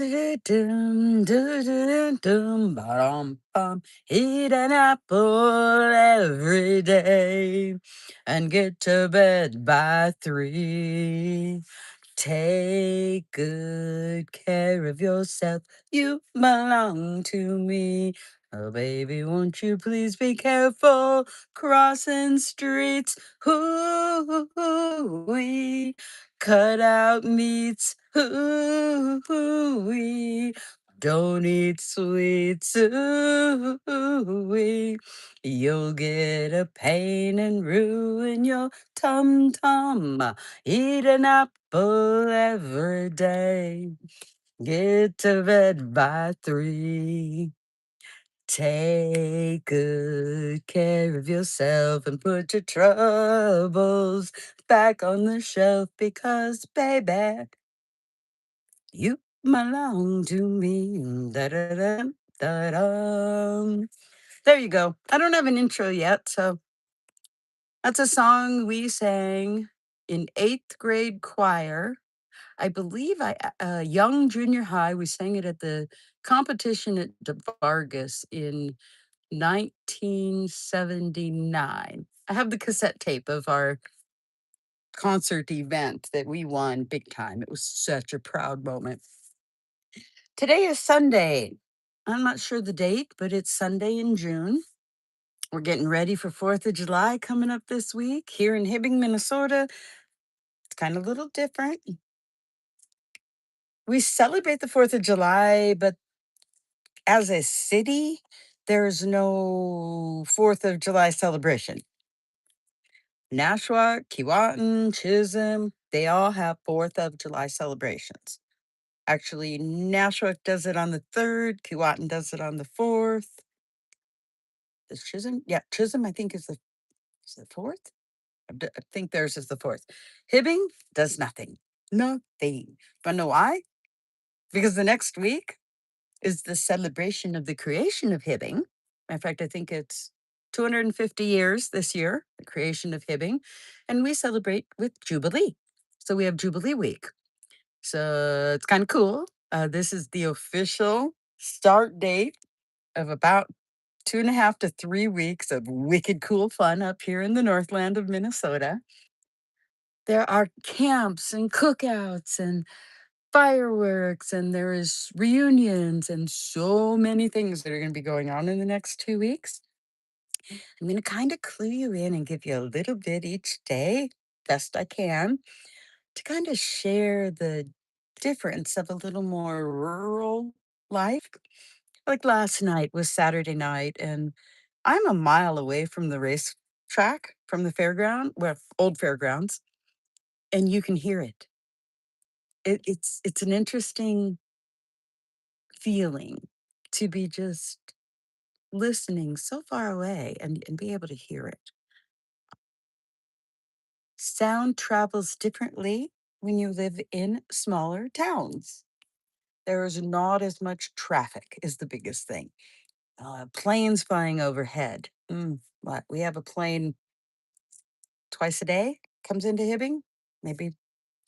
Dum, dum, dum, ba-dum, bum. Eat an apple every day and get to bed by 3. Take good care of yourself. You belong to me. Oh, baby, won't you please be careful crossing streets? Ooh, cut out meats. Ooh, don't eat sweets. Ooh, you'll get a pain and ruin your tum tum. Eat an apple every day. Get to bed by 3. Take good care of yourself and put your troubles back on the shelf because, baby, you belong to me. Da-da-da, da-dum. There you go. I don't have an intro yet, so that's a song we sang in 8th grade choir. I believe young junior high, we sang it at the competition at Vargas in 1979. I have the cassette tape of our concert event that we won big time. It was such a proud moment. Today is Sunday. I'm not sure the date, but it's Sunday in June. We're getting ready for 4th of July coming up this week here in Hibbing, Minnesota. It's kind of a little different. We celebrate the 4th of July, but as a city, there's no 4th of July celebration. Nashua, Keewatin, Chisholm, they all have 4th of July celebrations. Actually, Nashua does it on the 3rd, Keewatin does it on the 4th. Is Chisholm? Yeah, Chisholm, I think, is the 4th. I think theirs is the 4th. Hibbing does nothing. Nothing. But know why? Because the next week is the celebration of the creation of Hibbing. In fact, I think it's 250 years this year, the creation of Hibbing, and we celebrate with Jubilee. So we have Jubilee Week. So it's kind of cool. This is the official start date of about 2.5 to 3 weeks of wicked cool fun up here in the Northland of Minnesota. There are camps and cookouts and fireworks, and there is reunions and so many things that are going to be going on in the next 2 weeks. I'm going to kind of clue you in and give you a little bit each day, best I can, to kind of share the difference of a little more rural life. Like last night was Saturday night, and I'm a mile away from the racetrack, from the fairground, well, old fairgrounds, and you can hear it. It's an interesting feeling to be just listening so far away and be able to hear it. Sound travels differently when you live in smaller towns. There is not as much traffic, is the biggest thing. Planes flying overhead. What? We have a plane twice a day comes into Hibbing, maybe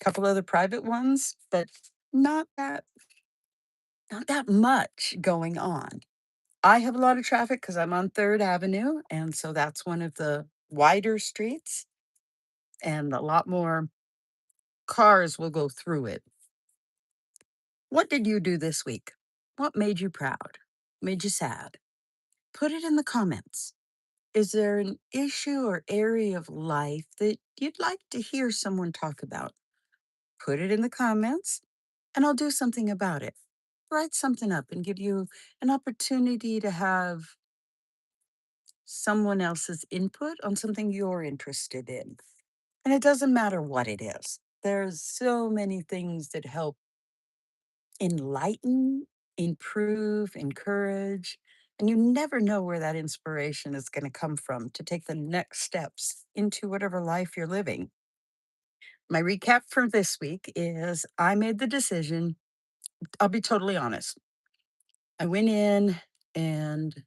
a couple other private ones, but not that not that much going on. I have a lot of traffic because I'm on Third Avenue, and so that's one of the wider streets, and a lot more cars will go through it. What did you do this week? What made you proud? Made you sad? Put it in the comments. Is there an issue or area of life that you'd like to hear someone talk about? Put it in the comments, and I'll do something about it. Write something up and give you an opportunity to have someone else's input on something you're interested in. And it doesn't matter what it is. There's so many things that help enlighten, improve, encourage, and you never know where that inspiration is going to come from to take the next steps into whatever life you're living. My recap for this week is I made the decision, I'll be totally honest. I went in and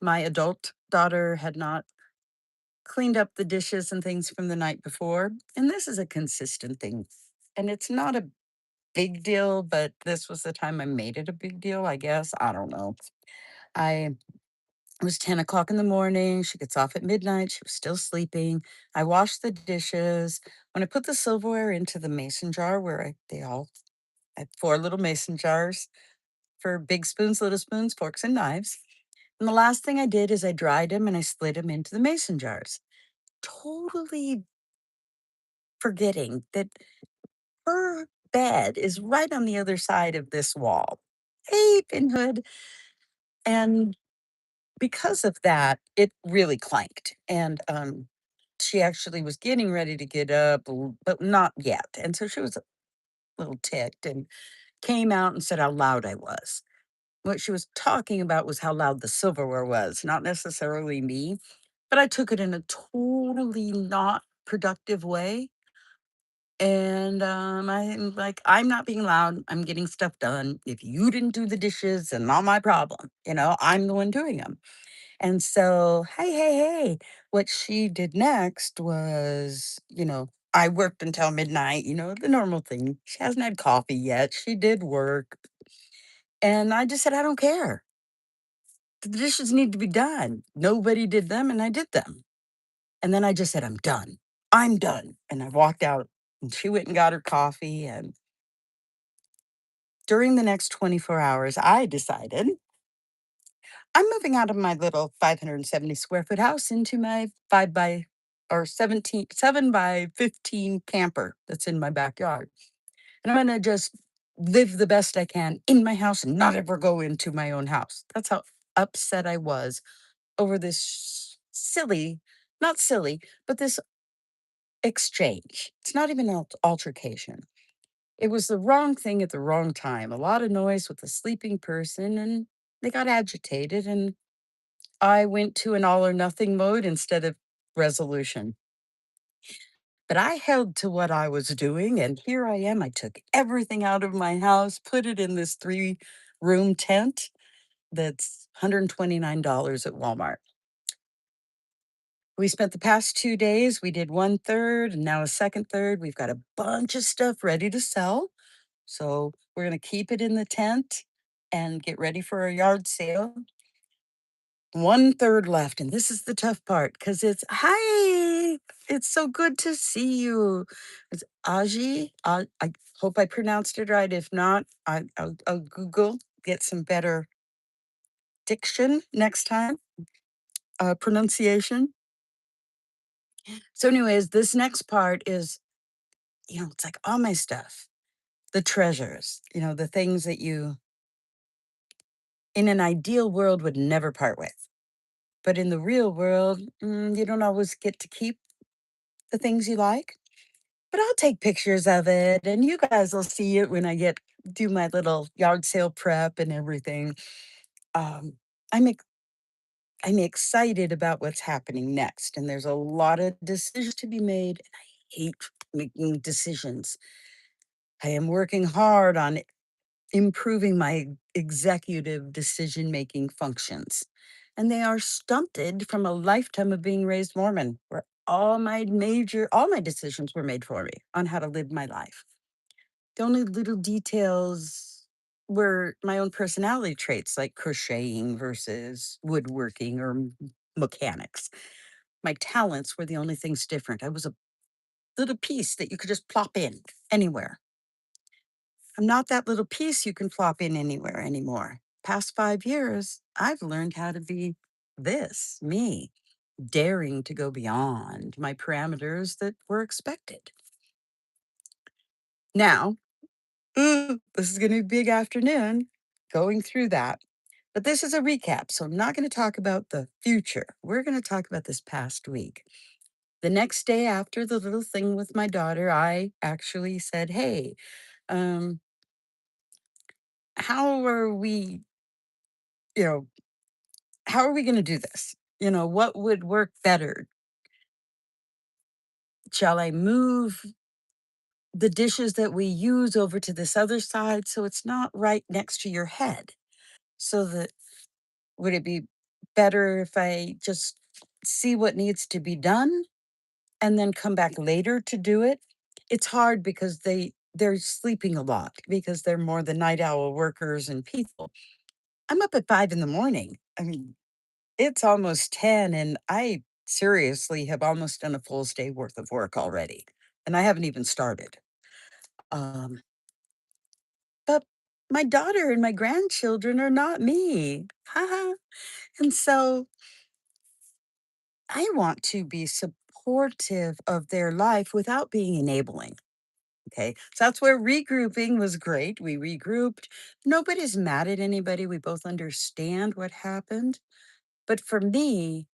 my adult daughter had not cleaned up the dishes and things from the night before. And this is a consistent thing. And it's not a big deal, but this was the time I made it a big deal, I guess. I don't know. I It was 10 o'clock in the morning. She gets off at midnight. She was still sleeping. I washed the dishes. When I put the silverware into the mason jar, where they all had four little mason jars for big spoons, little spoons, forks, and knives. And the last thing I did is I dried them and I split them into the mason jars, totally forgetting that her bed is right on the other side of this wall. Hey, Pinhood. And because of that, it really clanked. And she actually was getting ready to get up, but not yet. And so she was a little ticked and came out and said how loud I was. What she was talking about was how loud the silverware was, not necessarily me, but I took it in a totally not productive way. And I'm like, I'm not being loud. I'm getting stuff done. If you didn't do the dishes, then not my problem. I'm the one doing them. And so, hey, hey, hey, what she did next was, I worked until midnight, the normal thing. She hasn't had coffee yet. She did work. And I just said, I don't care. The dishes need to be done. Nobody did them, and I did them. And then I just said, I'm done. I'm done. And I walked out, and she went and got her coffee. And during the next 24 hours, I decided I'm moving out of my little 570 square foot house into my 5 by or 7 by 15 camper that's in my backyard. And I'm going to just live the best I can in my house and not ever go into my own house. That's how upset I was over this silly, not silly, but this exchange. It's not even an altercation. It was the wrong thing at the wrong time. A lot of noise with a sleeping person, and they got agitated. And I went to an all or nothing mode instead of resolution. But I held to what I was doing, and here I am. I took everything out of my house, put it in this three-room tent that's $129 at Walmart. We spent the past 2 days, we did one third and now a second third. We've got a bunch of stuff ready to sell. So we're going to keep it in the tent and get ready for a yard sale. One third left, and this is the tough part because it's hi. It's so good to see you. It's Aji. I hope I pronounced it right. If not, I'll Google get some better diction next time. Pronunciation. So, anyways, this next part is it's like all my stuff, the treasures, the things that you in an ideal world would never part with. But in the real world, you don't always get to keep the things you like. But I'll take pictures of it, and you guys will see it when I do my little yard sale prep and everything. Um, I'm ex- I'm excited about what's happening next, and there's a lot of decisions to be made. And I hate making decisions. I am working hard on improving my executive decision making functions, and they are stunted from a lifetime of being raised Mormon, where all my decisions were made for me on how to live my life. The only little details were my own personality traits, like crocheting versus woodworking or mechanics. My talents were the only things different. I was a little piece that you could just plop in anywhere. I'm not that little piece you can plop in anywhere anymore. Past 5 years, I've learned how to be me, daring to go beyond my parameters that were expected. Now, this is going to be a big afternoon going through that. But this is a recap. So I'm not going to talk about the future. We're going to talk about this past week. The next day after the little thing with my daughter, I actually said, hey, um, how are we, you know, how are we going to do this? What would work better? Shall I move the dishes that we use over to this other side so it's not right next to your head? So that would it be better if I just see what needs to be done and then come back later to do it? It's hard because they're sleeping a lot because they're more the night owl workers and people. I'm up at 5 in the morning. I mean, it's almost 10, and I seriously have almost done a full day worth of work already, and I haven't even started. Um, but my daughter and my grandchildren are not me. Haha. And so I want to be supportive of their life without being enabling. Okay. So that's where regrouping was great. We regrouped. Nobody's mad at anybody. We both understand what happened. But for me,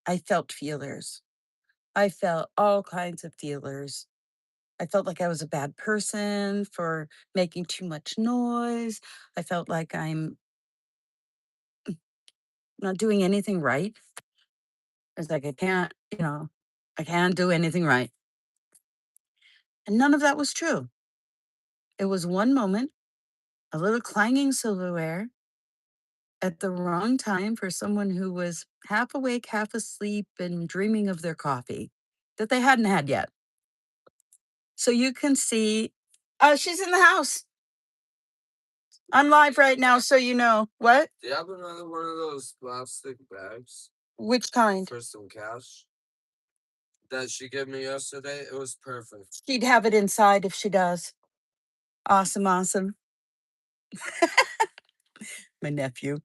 I felt feelers. I felt all kinds of feelers. I felt like I was a bad person for making too much noise. I felt like I'm not doing anything right. It's like I can't do anything right. And none of that was true. It was one moment, a little clanging silverware at the wrong time for someone who was half awake, half asleep, and dreaming of their coffee that they hadn't had yet. So you can see, she's in the house. I'm live right now, so you know. What? Do you have another one of those plastic bags Which kind? for some cash that she gave me yesterday? It was perfect. She'd have it inside if she does. Awesome, awesome. My nephew.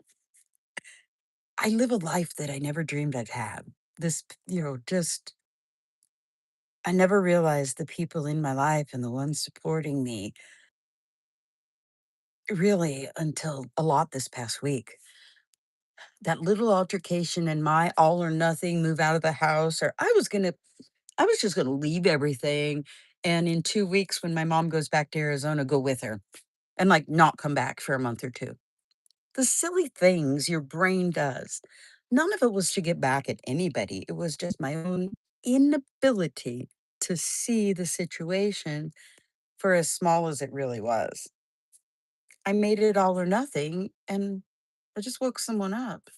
I live a life that I never dreamed I'd have. Just I never realized the people in my life and the ones supporting me really until a lot this past week. That little altercation and my all or nothing move out of the house, or I was just gonna leave everything. And in 2 weeks, when my mom goes back to Arizona, go with her and like not come back for a month or two. The silly things your brain does. None of it was to get back at anybody. It was just my own inability to see the situation for as small as it really was. I made it all or nothing and I just woke someone up.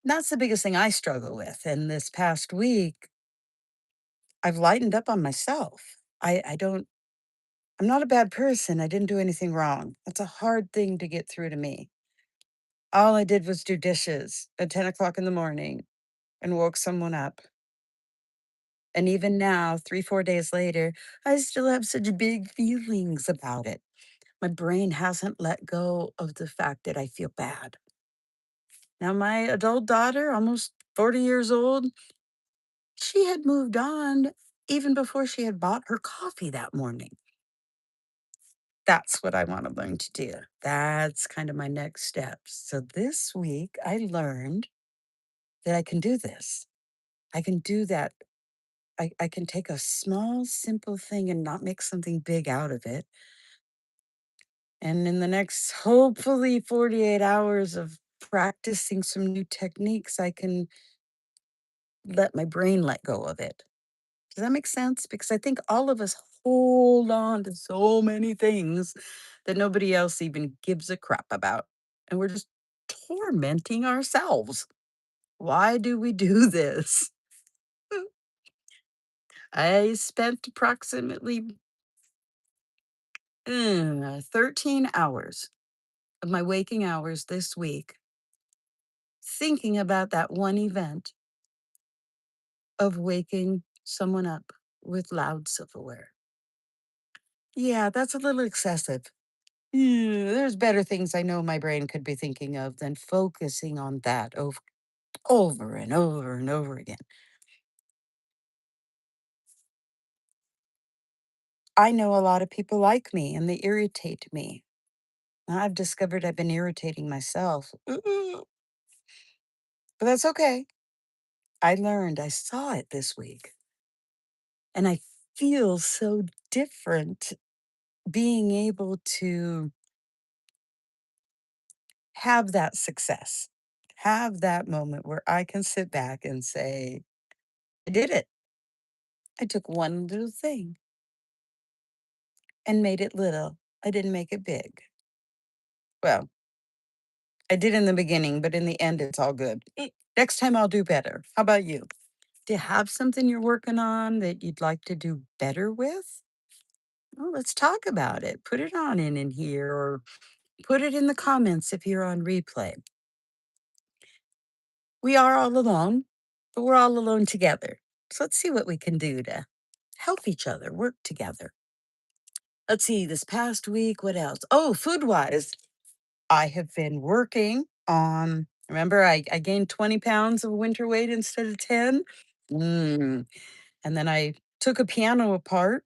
That's the biggest thing I struggle with. And this past week, I've lightened up on myself. I don't, I'm not a bad person. I didn't do anything wrong. That's a hard thing to get through to me. All I did was do dishes at 10 o'clock in the morning and woke someone up. And even now, 3, 4 days later, I still have such big feelings about it. My brain hasn't let go of the fact that I feel bad. Now, my adult daughter, almost 40 years old, she had moved on even before she had bought her coffee that morning. That's what I want to learn to do. That's kind of my next steps. So this week, I learned that I can do this. I can do that. I can take a small, simple thing and not make something big out of it. And in the next, hopefully, 48 hours of practicing some new techniques, I can let my brain let go of it. Does that make sense? Because I think all of us hold on to so many things that nobody else even gives a crap about. And we're just tormenting ourselves. Why do we do this? I spent approximately 13 hours of my waking hours this week thinking about that one event of waking someone up with loud silverware. Yeah, that's a little excessive. Yeah, there's better things I know my brain could be thinking of than focusing on that over and over and over again. I know a lot of people like me and they irritate me. I've discovered I've been irritating myself. But that's okay. I learned, I saw it this week, and I feel so different being able to have that success, have that moment where I can sit back and say, I did it. I took one little thing and made it little. I didn't make it big. Well, I did in the beginning, but in the end, it's all good. Next time I'll do better. How about you? Do you have something you're working on that you'd like to do better with? Well, let's talk about it. Put it on in here or put it in the comments if you're on replay. We are all alone, but we're all alone together. So let's see what we can do to help each other work together. Let's see, this past week, what else? Oh, food wise, I have been working on, remember, I gained 20 pounds of winter weight instead of 10. Mm. And then I took a piano apart.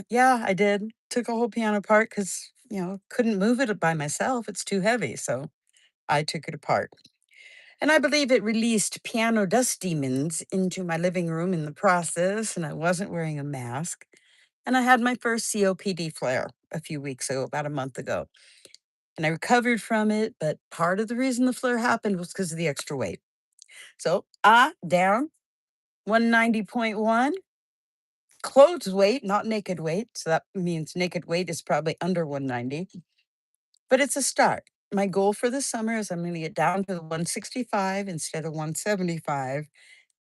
Yeah, I did. Took a whole piano apart because, couldn't move it by myself. It's too heavy. So I took it apart. And I believe it released piano dust demons into my living room in the process. And I wasn't wearing a mask. And I had my first COPD flare a few weeks ago, about a month ago. And I recovered from it. But part of the reason the flare happened was because of the extra weight. So down 190.1. Clothes weight, not naked weight. So that means naked weight is probably under 190, but it's a start. My goal for the summer is I'm going to get down to 165 instead of 175.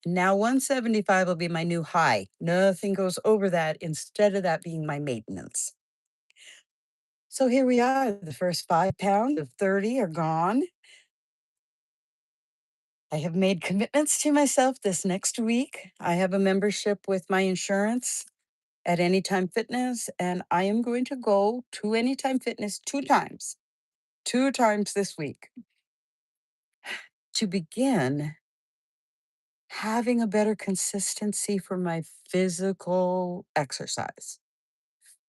Now 175 will be my new high. Nothing goes over that instead of that being my maintenance. So here we are. The first 5 pounds of 30 are gone. I have made commitments to myself this next week. I have a membership with my insurance at Anytime Fitness, and I am going to go to Anytime Fitness 2 times this week to begin having a better consistency for my physical exercise.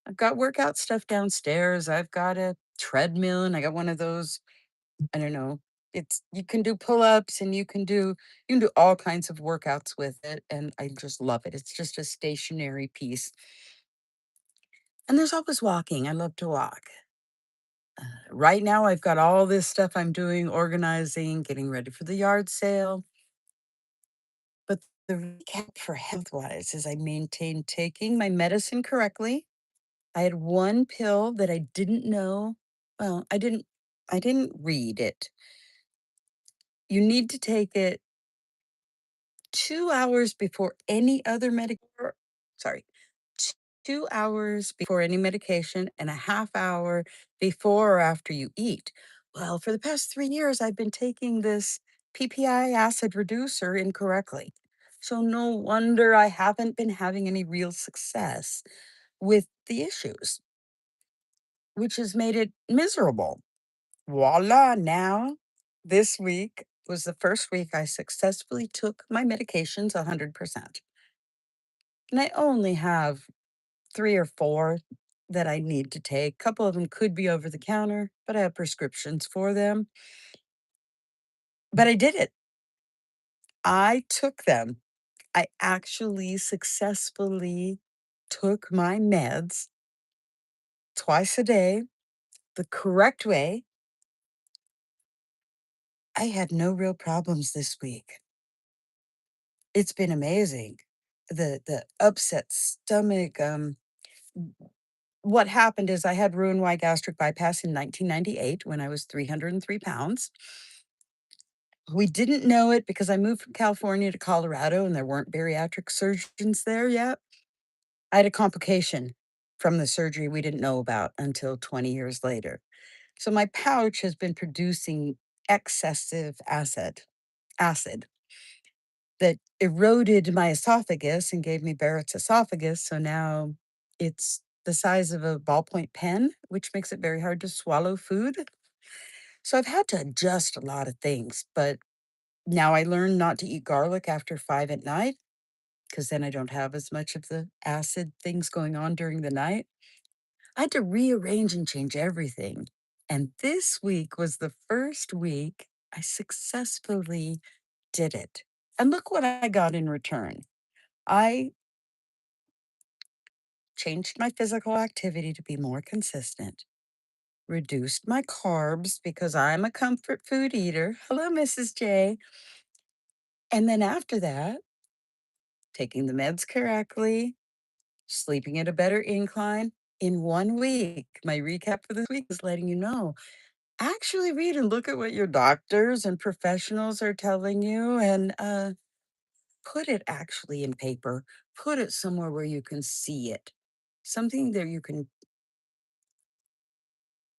I've got workout stuff downstairs. I've got a treadmill and I got one of those, I don't know. It's you can do pull-ups and you can do all kinds of workouts with it and I just love it. It's just a stationary piece. And there's always walking. I love to walk. Right now, I've got all this stuff I'm doing, organizing, getting ready for the yard sale. But the recap for health wise is I maintained taking my medicine correctly. I had one pill that I didn't know. Well, I didn't read it. You need to take it 2 hours before any other sorry, t- 2 hours before any medication and a half hour before or after you eat. Well, for the past 3 years, I've been taking this PPI acid reducer incorrectly. So no wonder I haven't been having any real success with the issues, which has made it miserable. Voila, now this week was the first week I successfully took my medications 100%. And I only have 3 or 4 that I need to take. A couple of them could be over the counter, but I have prescriptions for them. But I did it. I took them. I actually successfully took my meds twice a day, the correct way. I had no real problems this week. It's been amazing. The upset stomach, what happened is I had Roux-en-Y gastric bypass in 1998 when I was 303 pounds. We didn't know it because I moved from California to Colorado and there weren't bariatric surgeons there yet. I had a complication from the surgery we didn't know about until 20 years later. So my pouch has been producing excessive acid that eroded my esophagus and gave me Barrett's esophagus. So now it's the size of a ballpoint pen, which makes it very hard to swallow food. So I've had to adjust a lot of things, but now I learned not to eat garlic after 5 at night because then I don't have as much of the acid things going on during the night. I had to rearrange and change everything. And this week was the first week I successfully did it. And look what I got in return. I changed my physical activity to be more consistent, reduced my carbs because I'm a comfort food eater. Hello, Mrs. J. And then after that, taking the meds correctly, sleeping at a better incline in 1 week. My recap for this week is letting you know. Actually, read and look at what your doctors and professionals are telling you. And put it actually in paper, put it somewhere where you can see it, something that you can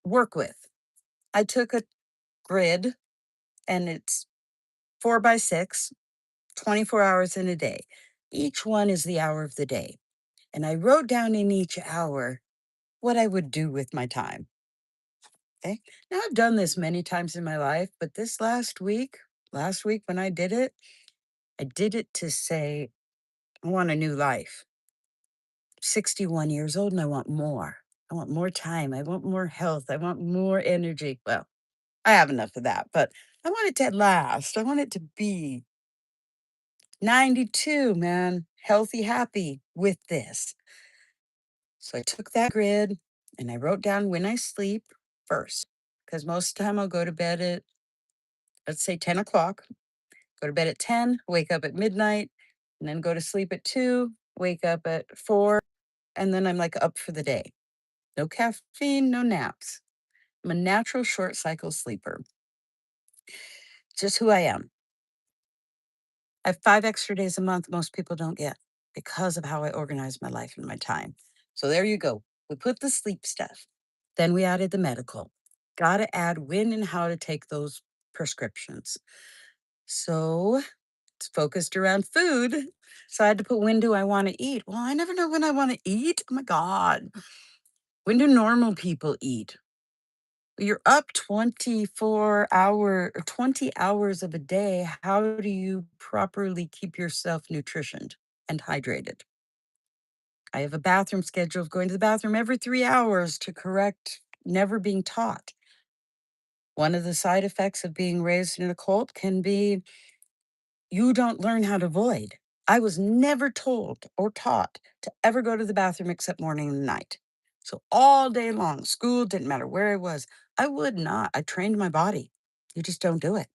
work with. I took a grid and it's 4 by 6, 24 hours in a day. Each one is the hour of the day. And I wrote down in each hour what I would do with my time. Okay. Now I've done this many times in my life, but this last week when I did it to say, I want a new life. 61 years old and I want more. I want more time. I want more health. I want more energy. Well, I have enough of that, but I want it to last. I want it to be 92, man, healthy, happy with this. So I took that grid and I wrote down when I sleep first, because most of the time I'll go to bed at, let's say, 10 o'clock, go to bed at 10, wake up at midnight, and then go to sleep at 2, wake up at 4, and then I'm like up for the day. No caffeine, no naps. I'm a natural short cycle sleeper. Just who I am. I have 5 extra days a month most people don't get because of how I organize my life and my time. So there you go. We put the sleep stuff. Then we added the medical. Got to add when and how to take those prescriptions. So it's focused around food. So I had to put when do I want to eat? Well, I never know when I want to eat. Oh my God. When do normal people eat? You're up 20 hours of a day. How do you properly keep yourself nutritioned and hydrated? I have a bathroom schedule of going to the bathroom every 3 hours to correct never being taught. One of the side effects of being raised in a cult can be you don't learn how to void. I was never told or taught to ever go to the bathroom except morning and night. So all day long, school didn't matter where I was. I would not. I trained my body. You just don't do it.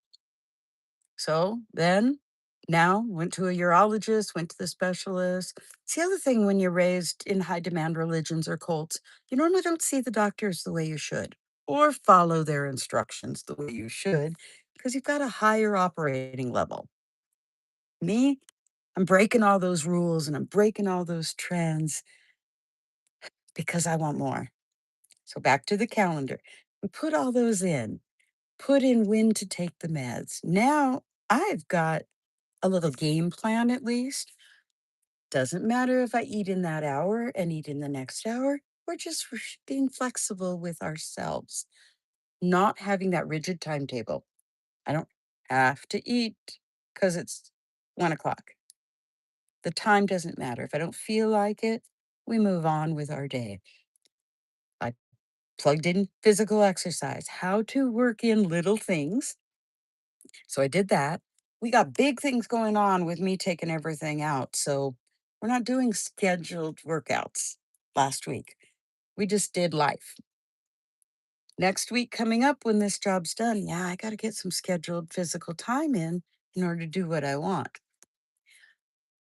So then, now went to a urologist, went to the specialist. It's the other thing when you're raised in high demand religions or cults, you normally don't see the doctors the way you should or follow their instructions the way you should because you've got a higher operating level. Me, I'm breaking all those rules and I'm breaking all those trends because I want more. So back to the calendar. We put all those in, put in when to take the meds. Now I've got a little game plan at least. Doesn't matter if I eat in that hour and eat in the next hour. We're just being flexible with ourselves, not having that rigid timetable. I don't have to eat because it's 1 o'clock. The time doesn't matter. If I don't feel like it, we move on with our day. I plugged in physical exercise, how to work in little things. So I did that. We got big things going on with me taking everything out. So we're not doing scheduled workouts last week. We just did life. Next week coming up when this job's done, yeah, I got to get some scheduled physical time in order to do what I want.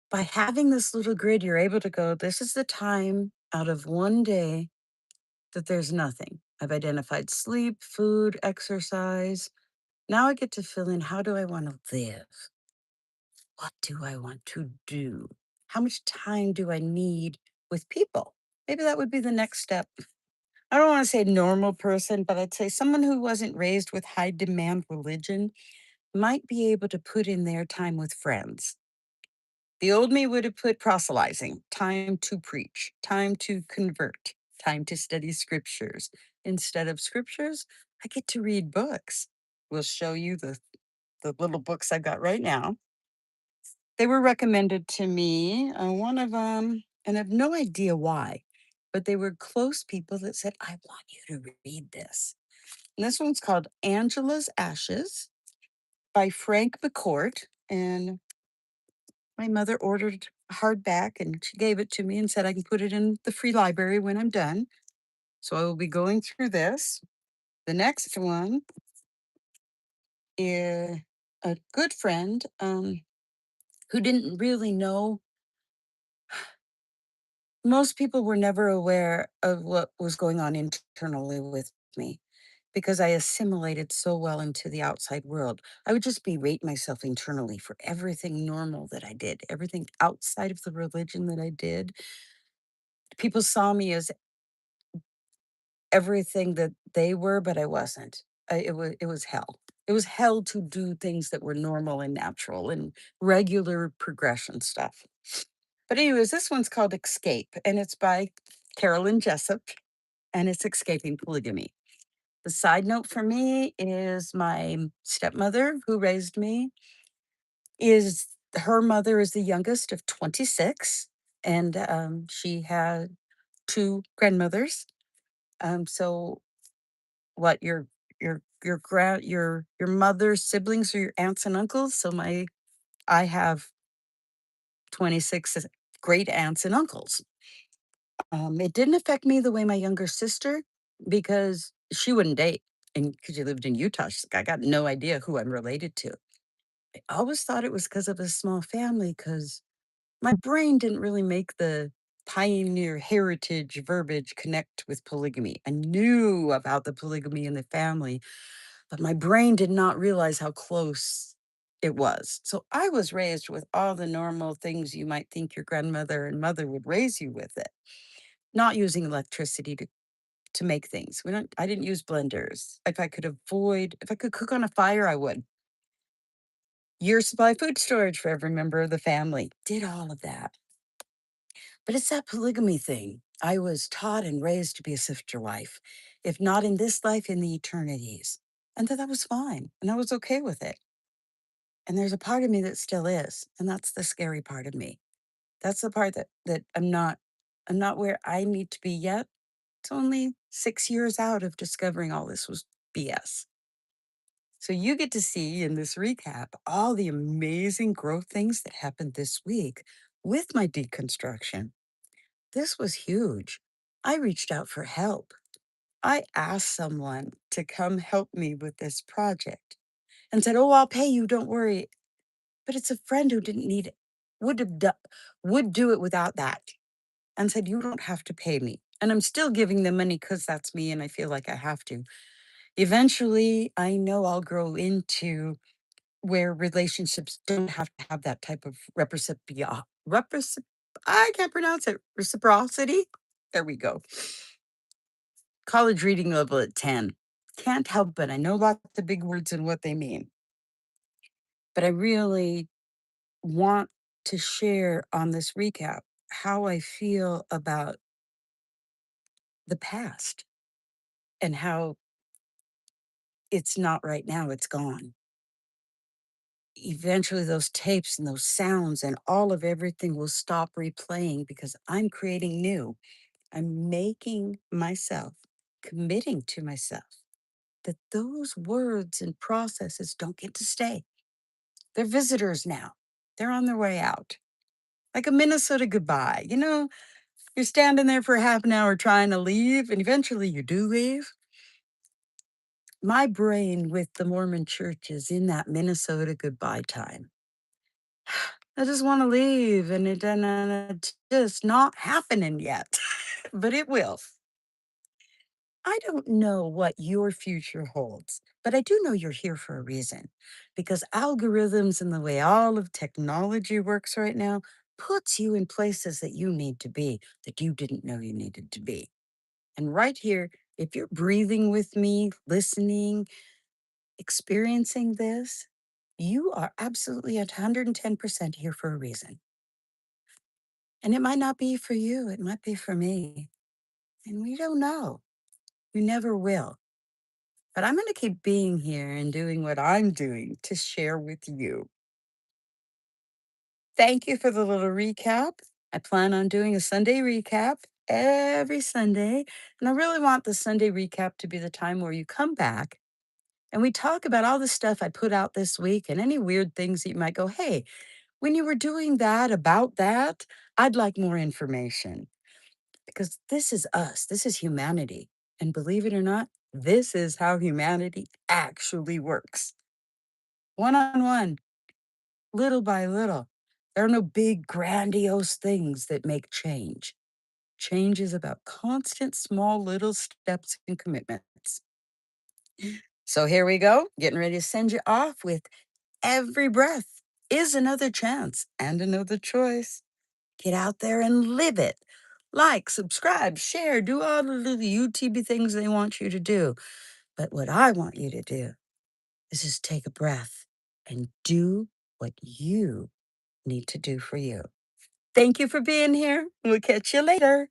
By having this little grid, you're able to go, this is the time out of one day that there's nothing. I've identified sleep, food, exercise. Now I get to fill in how do I want to live? What do I want to do? How much time do I need with people? Maybe that would be the next step. I don't want to say normal person, but I'd say someone who wasn't raised with high demand religion might be able to put in their time with friends. The old me would have put proselytizing, time to preach, time to convert, time to study scriptures. Instead of scriptures, I get to read books. We'll show you the little books I've got right now. They were recommended to me. One of them, and I have no idea why, but they were close people that said, I want you to read this. And this one's called Angela's Ashes by Frank McCourt. And my mother ordered a hardback and she gave it to me and said I can put it in the free library when I'm done. So I will be going through this. The next one is a good friend who didn't really know. Most people were never aware of what was going on internally with me. because I assimilated so well into the outside world. I would just berate myself internally for everything normal that I did, everything outside of the religion that I did. People saw me as everything that they were, but I wasn't. It was hell. It was hell to do things that were normal and natural and regular progression stuff. But anyways, this one's called Escape, and it's by Carolyn Jessup, and it's escaping polygamy. The side note for me is my stepmother, who raised me, is her mother is the youngest of 26, and she had two grandmothers. So what your mother's siblings are your aunts and uncles. So I have 26 great aunts and uncles. It didn't affect me the way my younger sister, because she wouldn't date. And because she lived in Utah, she's like, I got no idea who I'm related to. I always thought it was because of a small family, because my brain didn't really make the pioneer heritage verbiage connect with polygamy. I knew about the polygamy in the family, but my brain did not realize how close it was. So I was raised with all the normal things you might think your grandmother and mother would raise you with it, not using electricity to make things. I didn't use blenders. If I could cook on a fire, I would. Year supply food storage for every member of the family. Did all of that. But it's that polygamy thing. I was taught and raised to be a sister wife, if not in this life, in the eternities. And that was fine. And I was okay with it. And there's a part of me that still is. And that's the scary part of me. That's the part that I'm not where I need to be yet. It's only 6 years out of discovering all this was BS. So you get to see in this recap all the amazing growth things that happened this week with my deconstruction. This was huge. I reached out for help. I asked someone to come help me with this project and said, "Oh, I'll pay you, don't worry." But it's a friend who didn't need it, would have done, would do it without that, and said, "You don't have to pay me." And I'm still giving them money because that's me and I feel like I have to. Eventually, I know I'll grow into where relationships don't have to have that type of I can't pronounce it, reciprocity? There we go. College reading level at 10. Can't help but I know lots of big words and what they mean. But I really want to share on this recap how I feel about the past and how it's not right now, it's gone. Eventually, those tapes and those sounds and all of everything will stop replaying because I'm creating new. I'm making myself, committing to myself that those words and processes don't get to stay. They're visitors now. They're on their way out. Like a Minnesota goodbye. You're standing there for half an hour trying to leave, and eventually you do leave. My brain with the Mormon church is in that Minnesota goodbye time. I just want to leave, and it's just not happening yet, but it will. I don't know what your future holds, but I do know you're here for a reason, because algorithms and the way all of technology works right now puts you in places that you need to be that you didn't know you needed to be. And right here, if you're breathing with me, listening, experiencing this, you are absolutely at 110% here for a reason. And it might not be for you, it might be for me. And we don't know. We never will. But I'm going to keep being here and doing what I'm doing to share with you. Thank you for the little recap. I plan on doing a Sunday recap every Sunday. And I really want the Sunday recap to be the time where you come back and we talk about all the stuff I put out this week and any weird things that you might go, hey, when you were doing that about that, I'd like more information. Because this is us, this is humanity. And believe it or not, this is how humanity actually works, one on one, little by little. There are no big, grandiose things that make change. Change is about constant, small, little steps and commitments. So here we go, getting ready to send you off with every breath is another chance and another choice. Get out there and live it. Like, subscribe, share, do all the UTB things they want you to do. But what I want you to do is just take a breath and do what you need to do for you. Thank you for being here. We'll catch you later.